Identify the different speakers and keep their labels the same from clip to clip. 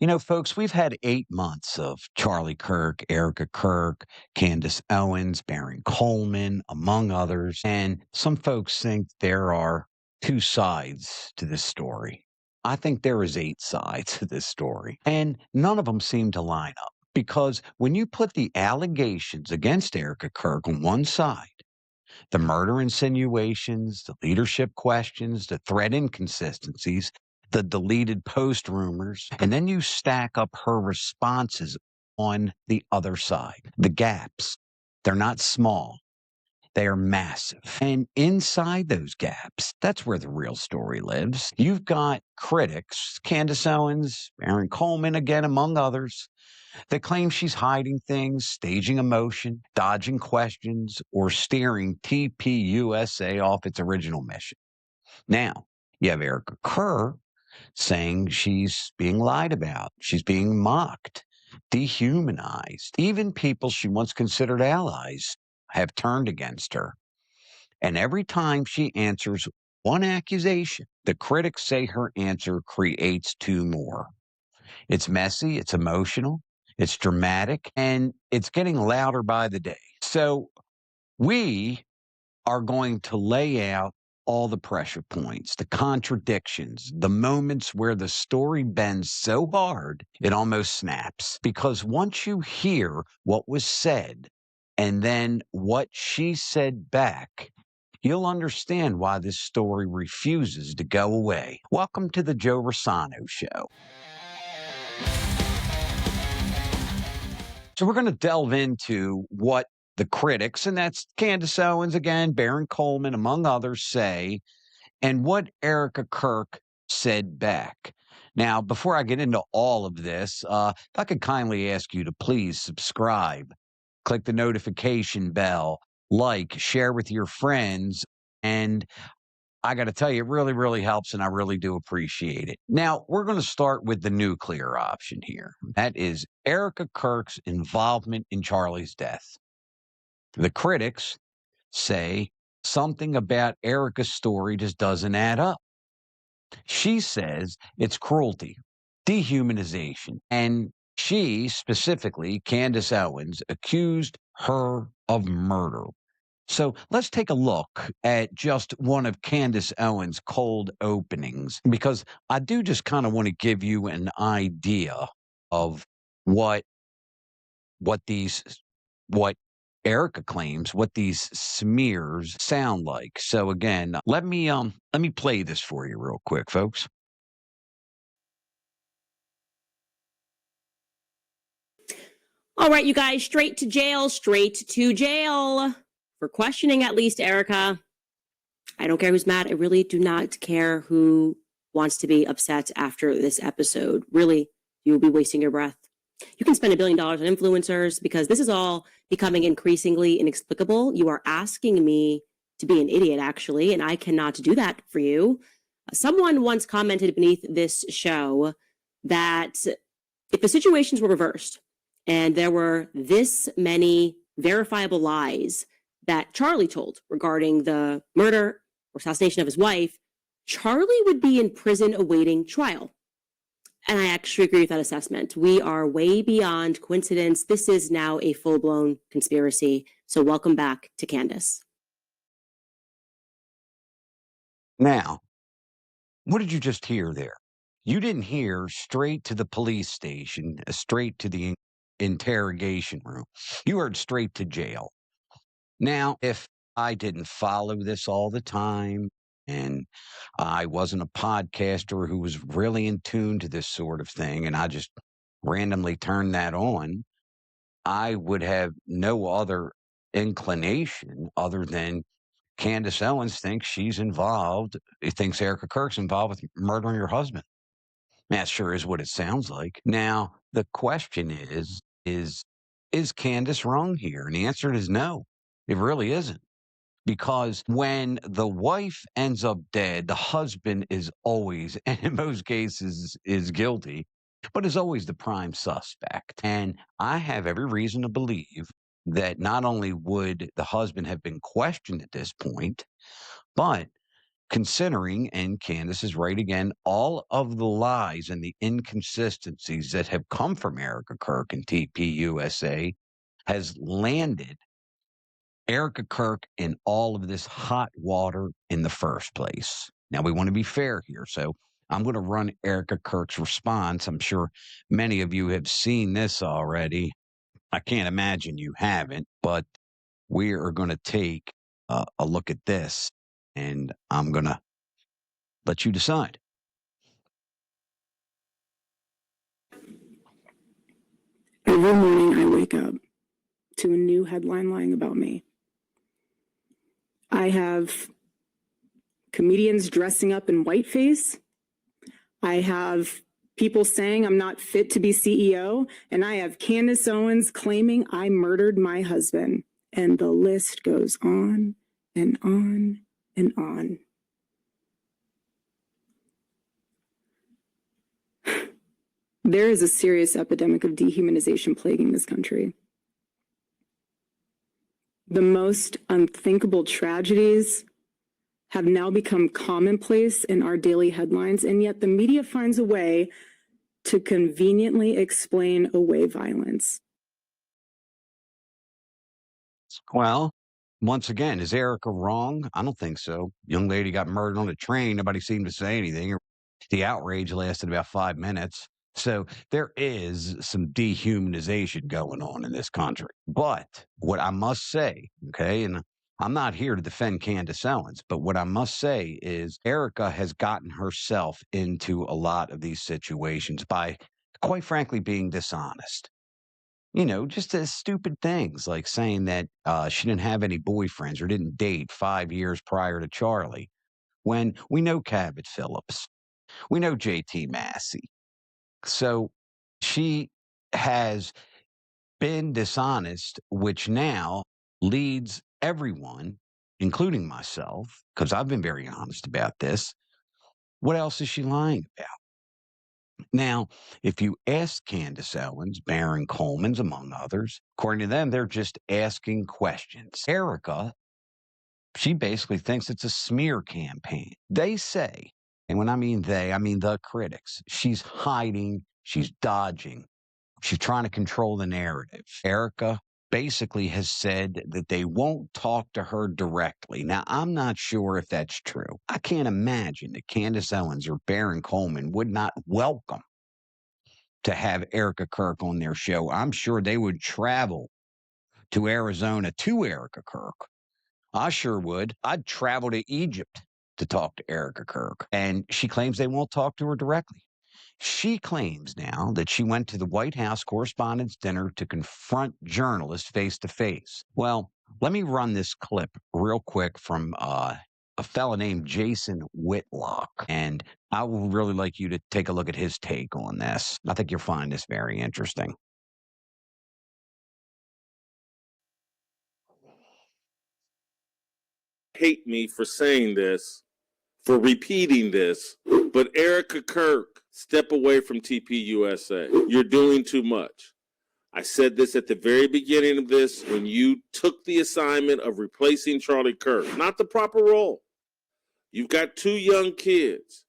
Speaker 1: You know, folks, we've had 8 months of Charlie Kirk, Erika Kirk, Candace Owens, Baron Coleman, among others. And some folks think there are two sides to this story. I think there is 8 sides to this story, and none of them seem to line up. Because when you put the allegations against Erika Kirk on one side, the murder insinuations, the leadership questions, the threat inconsistencies, the deleted post rumors, and then you stack up her responses on the other side. The gaps, they're not small. They are massive. And inside those gaps, that's where the real story lives. You've got critics, Candace Owens, Aaron Coleman, again, among others, that claim she's hiding things, staging emotion, dodging questions, or steering TPUSA off its original mission. Now, you have Erika Kirk saying she's being lied about, she's being mocked, dehumanized. Even people she once considered allies have turned against her. And every time she answers one accusation, the critics say her answer creates two more. It's messy, it's emotional, it's dramatic, and it's getting louder by the day. So we are going to lay out all the pressure points, the contradictions, the moments where the story bends so hard it almost snaps. Because once you hear what was said and then what she said back, you'll understand why this story refuses to go away. Welcome to the Joe Rossano Show. So we're going to delve into what the critics, and that's Candace Owens again, Baron Coleman, among others, say, and what Erika Kirk said back. Now, before I get into all of this, if I could kindly ask you to please subscribe, click the notification bell, like, share with your friends, and I got to tell you, it really, really helps, and I really do appreciate it. Now, we're going to start with the nuclear option here. That is Erika Kirk's involvement in Charlie's death. The critics say something about Erika's story just doesn't add up. She says it's cruelty, dehumanization, and she specifically, Candace Owens, accused her of murder. So let's take a look at just one of Candace Owens' cold openings, because I do just kind of want to give you an idea of what these what Erica claims, what these smears sound like. So again, let me play this for you real quick, folks.
Speaker 2: All right, you guys, straight to jail for questioning at least Erika. I don't care who's mad. I really do not care who wants to be upset after this episode. Really, you will be wasting your breath. You can spend $1 billion on influencers because this is all becoming increasingly inexplicable. You are asking me to be an idiot, actually, and I cannot do that for you. Someone once commented beneath this show that if the situations were reversed, and there were this many verifiable lies that Charlie told regarding the murder or assassination of his wife, Charlie would be in prison awaiting trial. And I actually agree with that assessment. We are way beyond coincidence. This is now a full-blown conspiracy. So welcome back to Candace.
Speaker 1: Now, what did you just hear there? You didn't hear straight to the police station, straight to the interrogation room. You heard straight to jail. Now, if I didn't follow this all the time and I wasn't a podcaster who was really in tune to this sort of thing, and I just randomly turned that on, I would have no other inclination other than Candace Owens thinks she's involved. He thinks Erika Kirk's involved with murdering her husband. That sure is what it sounds like. Now, the question is Candace wrong here? And the answer is no, it really isn't. Because when the wife ends up dead, the husband is always, and in most cases, is guilty, but is always the prime suspect. And I have every reason to believe that not only would the husband have been questioned at this point, but considering, and Candace is right again, all of the lies and the inconsistencies that have come from Erika Kirk and TPUSA has landed Erika Kirk in all of this hot water in the first place. Now, we want to be fair here. So I'm going to run Erika Kirk's response. I'm sure many of you have seen this already. I can't imagine you haven't, but we are going to take a look at this, and I'm going to let you decide.
Speaker 3: Every morning I wake up to a new headline lying about me. I have comedians dressing up in whiteface. I have people saying I'm not fit to be CEO. And I have Candace Owens claiming I murdered my husband. And the list goes on and on and on. There is a serious epidemic of dehumanization plaguing this country. The most unthinkable tragedies have now become commonplace in our daily headlines, and yet the media finds a way to conveniently explain away violence.
Speaker 1: Well, once again, is Erika wrong? I don't think so. Young lady got murdered on a train. Nobody seemed to say anything. The outrage lasted about 5 minutes. So there is some dehumanization going on in this country. But what I must say, okay, and I'm not here to defend Candace Owens, but what I must say is Erika has gotten herself into a lot of these situations by, quite frankly, being dishonest. Just as stupid things like saying that she didn't have any boyfriends or didn't date 5 years prior to Charlie, when we know Cabot Phillips, we know JT Massey. So she has been dishonest, which now leads everyone, including myself, because I've been very honest about this. What else is she lying about? Now, if you ask Candace Owens, Baron Coleman's, among others, according to them, they're just asking questions. Erika, she basically thinks it's a smear campaign. They say, and when I mean they, I mean the critics, she's hiding, she's dodging, she's trying to control the narrative. Erika basically has said that they won't talk to her directly. Now, I'm not sure if that's true. I can't imagine that Candace Owens or Baron Coleman would not welcome to have Erika Kirk on their show. I'm sure they would travel to Arizona to Erika Kirk. I sure would. I'd travel to Egypt to talk to Erika Kirk. And she claims they won't talk to her directly. She claims now that she went to the White House Correspondents' Dinner to confront journalists face to face. Well, let me run this clip real quick from a fella named Jason Whitlock, and I would really like you to take a look at his take on this. I think you'll find this very interesting.
Speaker 4: Hate me for saying this, for repeating this, but Erika Kirk, step away from TPUSA. You're doing too much. I said this at the very beginning of this when you took the assignment of replacing Charlie Kirk. Not the proper role. You've got 2 young kids.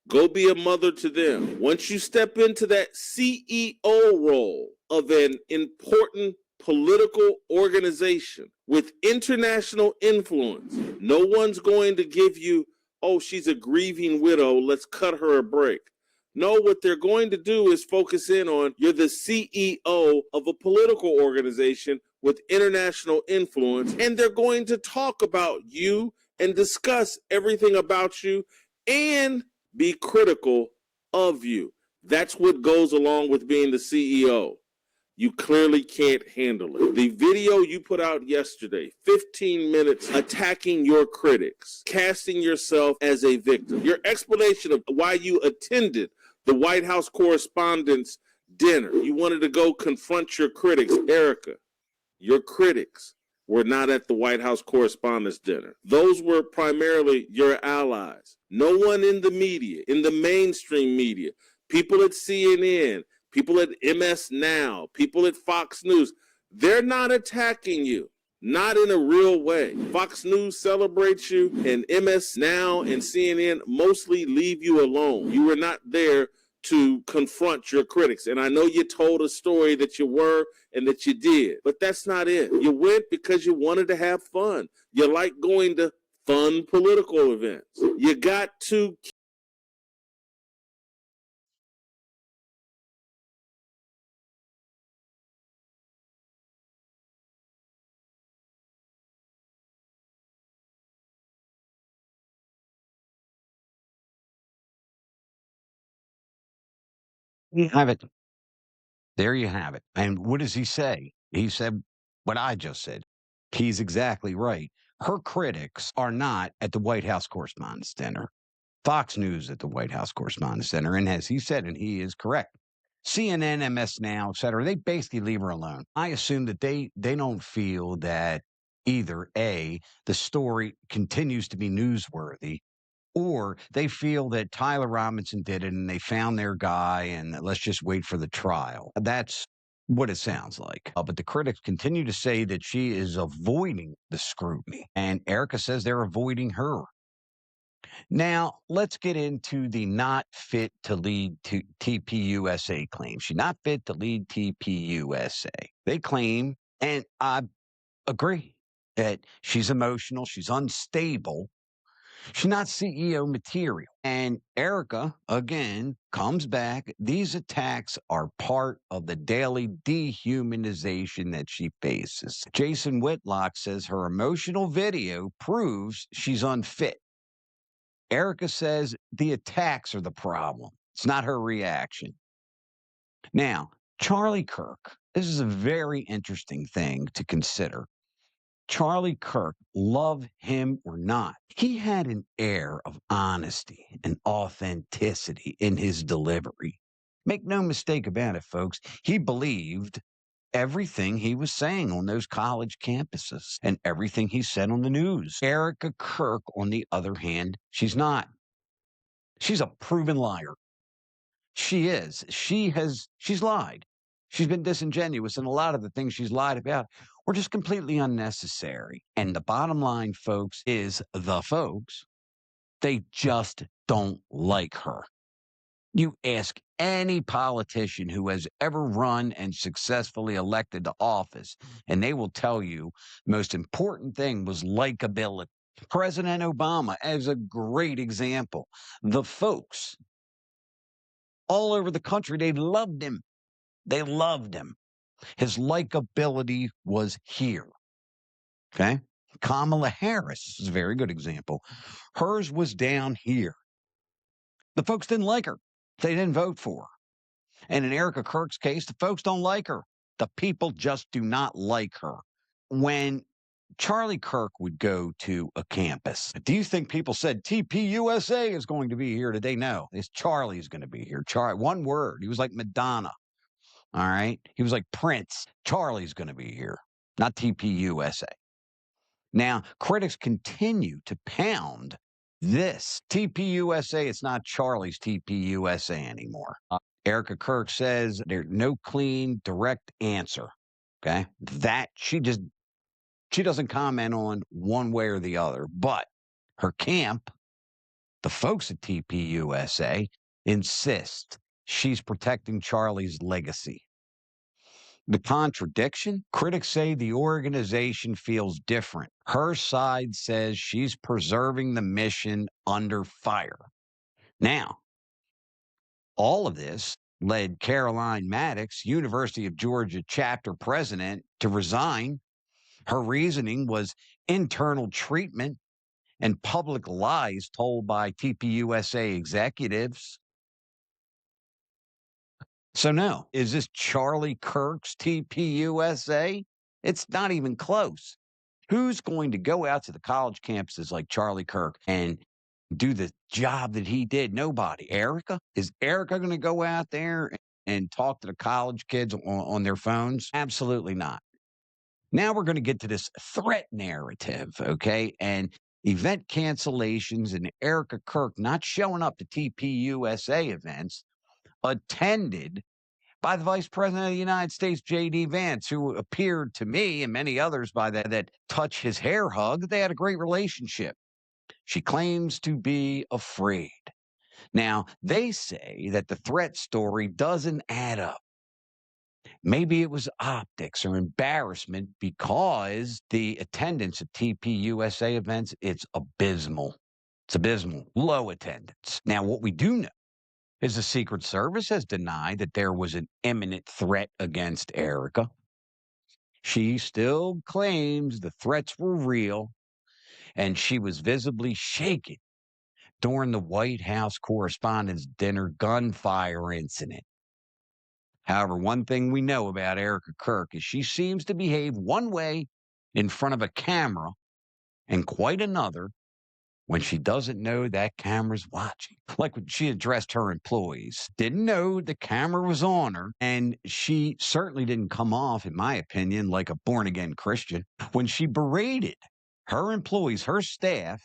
Speaker 4: Go be a mother to them. Once you step into that CEO role of an important political organization with international influence, no one's going to give you, oh, she's a grieving widow, let's cut her a break. No, what they're going to do is focus in on you're the CEO of a political organization with international influence, and they're going to talk about you and discuss everything about you and be critical of you. That's what goes along with being the CEO. You clearly can't handle it. The video you put out yesterday, 15 minutes attacking your critics, casting yourself as a victim. Your explanation of why you attended the White House Correspondents' Dinner. You wanted to go confront your critics. Erika, your critics were not at the White House Correspondents' Dinner. Those were primarily your allies. No one in the media, in the mainstream media, people at CNN, people at MS Now, people at Fox News, they're not attacking you. not in a real way. Fox News celebrates you, and MS Now and CNN mostly leave you alone. You were not there to confront your critics. And I know you told a story that you were and that you did, but that's not it. You went because you wanted to have fun. You like going to fun political events. You got to
Speaker 1: You have it. There you have it. And what does he say? He said what I just said. He's exactly right. Her critics are not at the White House Correspondents' Dinner. Fox News at the White House Correspondents' Center. And as he said, and he is correct, CNN, MS Now, et cetera, they basically leave her alone. I assume that they don't feel that either A, the story continues to be newsworthy, or they feel that Tyler Robinson did it and they found their guy and let's just wait for the trial. That's what it sounds like. But the critics continue to say that she is avoiding the scrutiny. And Erika says they're avoiding her. Now, let's get into the not fit to lead to TPUSA claim. She's not fit to lead TPUSA. They claim, and I agree, that she's emotional, she's unstable, she's not CEO material. And Erika, again, comes back. These attacks are part of the daily dehumanization that she faces. Jason Whitlock says her emotional video proves she's unfit. Erika says the attacks are the problem. It's not her reaction. Now, Charlie Kirk, this is a very interesting thing to consider. Charlie Kirk, love him or not, he had an air of honesty and authenticity in his delivery. Make no mistake about it, folks. He believed everything he was saying on those college campuses and everything he said on the news. Erika Kirk, on the other hand, she's not. She's a proven liar. She is. She's lied. She's been disingenuous, and a lot of the things she's lied about were just completely unnecessary. And the bottom line, folks, is the folks, they just don't like her. You ask any politician who has ever run and successfully elected to office, and they will tell you the most important thing was likability. President Obama is a great example. The folks all over the country, they loved him. They loved him. His likability was here. Okay. Kamala Harris is a very good example. Hers was down here. The folks didn't like her. They didn't vote for her. And in Erika Kirk's case, the folks don't like her. The people just do not like her. When Charlie Kirk would go to a campus, do you think people said TPUSA is going to be here today? No, it's Charlie's going to be here. Charlie, one word. He was like Madonna. All right. He was like Prince. Charlie's going to be here, not TPUSA. Now, critics continue to pound this. TPUSA, it's not Charlie's TPUSA anymore. Erika Kirk says there's no clean, direct answer. Okay. That she doesn't comment on one way or the other. But her camp, the folks at TPUSA, insist she's protecting Charlie's legacy. The contradiction? Critics say the organization feels different. Her side says she's preserving the mission under fire. Now, all of this led Caroline Maddox, University of Georgia chapter president, to resign. Her reasoning was internal treatment and public lies told by TPUSA executives. So no, is this Charlie Kirk's TPUSA? It's not even close. Who's going to go out to the college campuses like Charlie Kirk and do the job that he did? Nobody. Erika? Is Erika going to go out there and talk to the college kids on their phones? Absolutely not. Now we're going to get to this threat narrative, okay? And event cancellations and Erika Kirk not showing up to TPUSA events attended by the Vice President of the United States, J.D. Vance, who appeared to me and many others by that touch his hair hug that they had a great relationship. She claims to be afraid. Now, they say that the threat story doesn't add up. Maybe it was optics or embarrassment because the attendance at TPUSA events, it's abysmal. It's abysmal. Low attendance. Now, what we do know is the Secret Service has denied that there was an imminent threat against Erika. She still claims the threats were real, and she was visibly shaken during the White House Correspondents' Dinner gunfire incident. However, one thing we know about Erika Kirk is she seems to behave one way in front of a camera and quite another when she doesn't know that camera's watching. Like when she addressed her employees, didn't know the camera was on her, and she certainly didn't come off, in my opinion, like a born-again Christian when she berated her employees, her staff,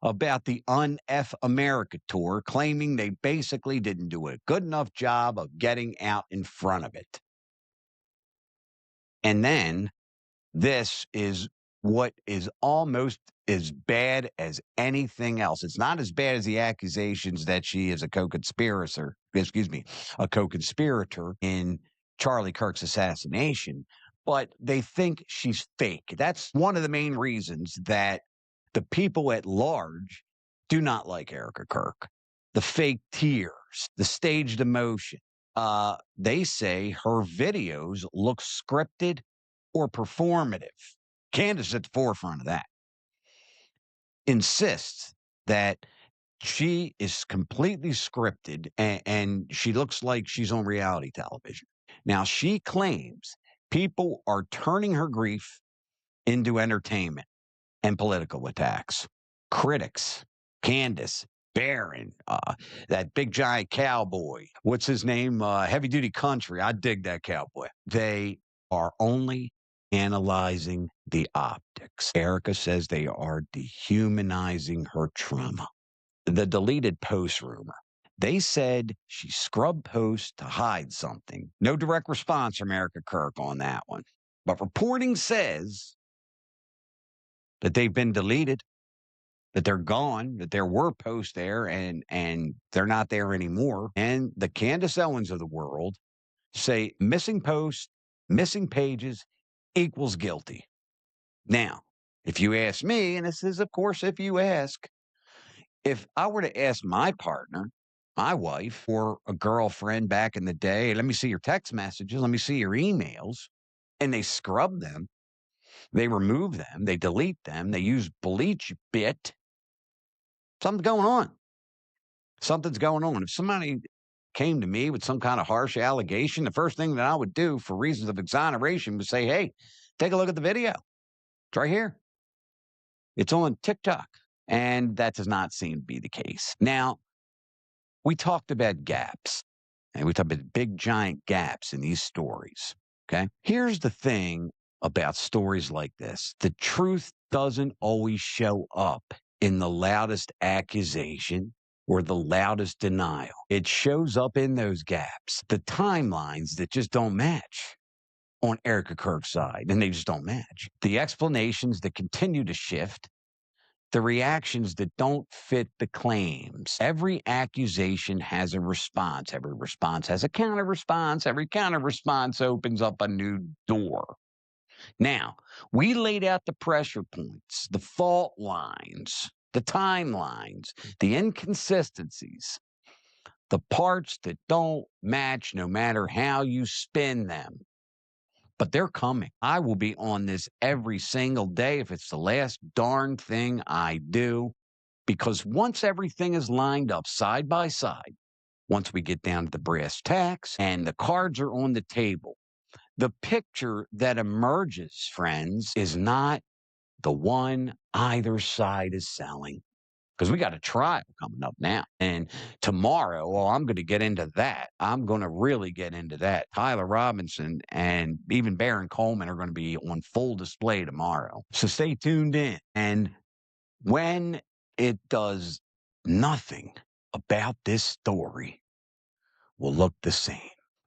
Speaker 1: about the Un-F America tour, claiming they basically didn't do a good enough job of getting out in front of it. And then this is what is almost as bad as anything else. It's not as bad as the accusations that she is a co-conspirator in Charlie Kirk's assassination, but they think she's fake. That's one of the main reasons that the people at large do not like Erika Kirk. The fake tears, the staged emotion. They say her videos look scripted or performative. Candace is at the forefront of that. Insists that she is completely scripted and she looks like she's on reality television. Now, she claims people are turning her grief into entertainment and political attacks. Critics, Candace, Barron, that big giant cowboy. What's his name? Heavy Duty Country. I dig that cowboy. They are only analyzing the optics. Erika says they are dehumanizing her trauma. The deleted post rumor. They said she scrubbed posts to hide something. No direct response from Erika Kirk on that one. But reporting says that they've been deleted, that they're gone, that there were posts there and they're not there anymore. And the Candace Owens of the world say missing posts, missing pages equals guilty. Now, if you ask me, and this is, of course, if you ask, if I were to ask my partner, my wife, or a girlfriend back in the day, let me see your text messages, let me see your emails, and they scrub them, they remove them, they delete them, they use bleach bit, something's going on. Something's going on. If somebody came to me with some kind of harsh allegation, the first thing that I would do for reasons of exoneration would say, hey, take a look at the video. It's right here. It's on TikTok. And that does not seem to be the case. Now, we talked about gaps, and we talked about big, giant gaps in these stories. Okay. Here's the thing about stories like this. The truth doesn't always show up in the loudest accusation or the loudest denial. It shows up in those gaps, the timelines that just don't match on Erika Kirk's side, and they just don't match. The explanations that continue to shift, the reactions that don't fit the claims. Every accusation has a response. Every response has a counter response. Every counter response opens up a new door. Now, we laid out the pressure points, the fault lines, the timelines, the inconsistencies, the parts that don't match no matter how you spin them. But they're coming. I will be on this every single day if it's the last darn thing I do, because once everything is lined up side by side, once we get down to the brass tacks and the cards are on the table, the picture that emerges, friends, is not the one either side is selling. Because we got a trial coming up now. And tomorrow, well, I'm going to get into that. I'm going to really get into that. Tyler Robinson and even Baron Coleman are going to be on full display tomorrow. So stay tuned in. And when it does nothing about this story, will look the same.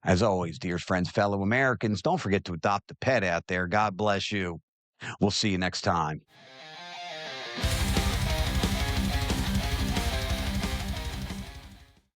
Speaker 1: As always, dear friends, fellow Americans, don't forget to adopt a pet out there. God bless you. We'll see you next time.